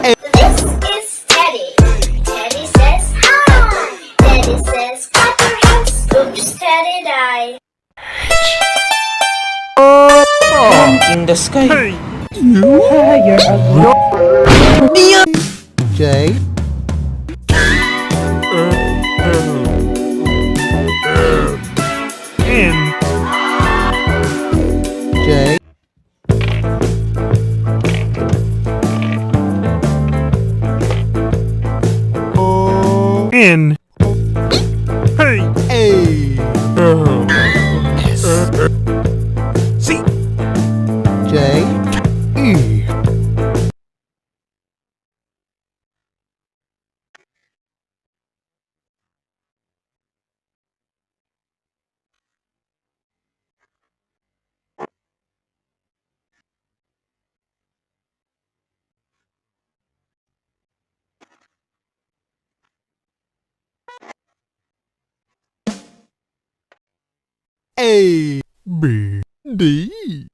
This is Teddy. Teddy says hi. Teddy says clap your hands. Oops, Teddy died. In the sky. J N J O N Hey A C J E A B D